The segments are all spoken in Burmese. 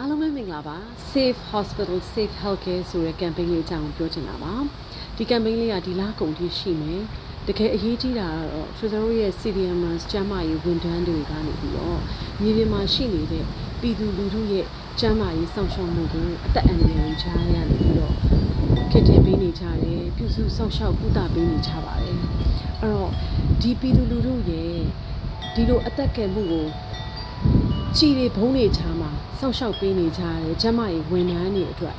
အားလုံးပဲမင်္ဂလာပါ Safe Hospital Safe Healthcare ဆိုတဲ့ campaign လေးအကြောင်းပြောချင်တာပါဒီ campaign လေးကဒီလကုန်ထိရှိမယ်တကယ်အရေးကြီးတာကတော့ကျွန်တော်တို့ရဲ့ CDMers ကျန်းမာရေးဝန်ထမ်းတွေကနေပြီးတော့မြေပြင်မှာရှိနေတဲ့ပြည်သူလူထုရဲ့ကျန်းမာရေးစောင့်ရှောက်မှုကိုအသက်အန္တရာယ်ချားရနေပြီးတော့ခေတ္တပေးနေကြတယ်ပြုစုစောင့်ရှောက်ကုသပေးနေကြပါတယ်အဲ့တော့ဒီပြည်သူလူထုရဲ့ဒီလိုအသက်ကယ်မှုကိုချီတွေဘုံတွေချားမှာစောင့်ရှောက်ပေးနေကြတယ်ကျန်းမာရေးဝန်ထမ်းတွေအတွက်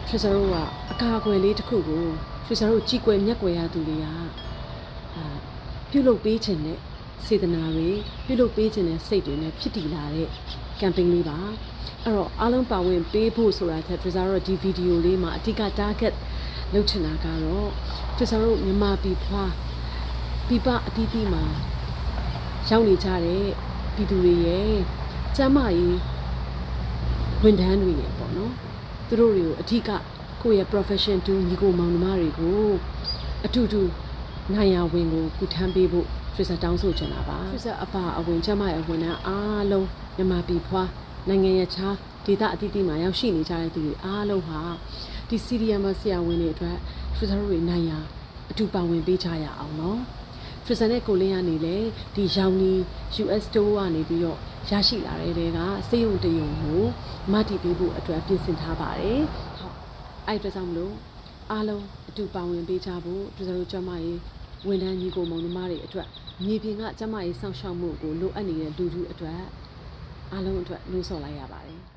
ကျွန်တော်တို့ကအကာအကွယ်လေးတစ်ခုကိုကျွန်တော်တို့ကြီးကွယ်မြတ်ကွယ်ရသူတွေကပြုလုပ်ပေးခြင်းနဲ့စေတနာတွေပြုလုပ်ပေးခြင်းနဲ့စိတ်တွေနဲ့ဖြစ်တည်လာတဲ့ campaign လေးပါအဲ့တော့အားလုံးပါဝင်ပေးဖို့ဆိုတာထက်ကျွန်တော်တို့ဒီ video လေးမှာအဓိက target လုပ်ချင်တာကတော့ကျွန်တော်တို့မြန်မာပြည်ဖွာပြပအတီးတီးမှာရောက်နေကြတဲ့ပြည်သူတွေရဲ့ကျန်းမာရေးဝန်ထမ်းတွေရဲ့ပေါ့နော်သူတို့တွေကိုအထူးကကိုယ့်ရဲ့ profession တူညီကိုမောင်နှမတွေကိုအထူးတူနိုင်ရဝင်ကိုကုထမ်းပေးဖို့ဆွေးတောင်းဆိုချင်တာပါဆွေးအပါအဝင်ကျန်းမာရေးဝန်ထမ်းအားလုံးမြန်မာပြည်ဖွာနိုင်ငံရဲ့ခြားဒေသအသီးသီးမှာရောက်ရှိနေကြတဲ့သူတွေအားလုံးဟာဒီ CDM ဆရာဝန်တွေအတွက်ဆွေးတို့တွေနိုင်ရအထူးပါဝင်ပေးကြရအောင်နော်ဖရစန်နဲ့ကိုလင်းကနေလေဒီရောင်နီ US store ကနေပြီးတော့ရရှိလာတဲ့တဲကစေယုံတယုံကိုမတည်ပြီးဖို့အတွက်ပြင်ဆင်ထားပါတယ်ဟုတ်အဲ့အတွက်ကြောင့်မလို့အားလုံးအတူပါဝင်ပေးကြဖို့ကျွန်တော်တို့ကျမရေးဝန်ထမ်းညီကိုမောင်နှမတွေအတွက်မြေပြင်ကကျမရေးစောင့်ရှောက်မှုကိုလိုအပ်နေတဲ့လူထုအတွက်အားလုံးအတွက်နှိုးဆော်လိုက်ရပါတယ်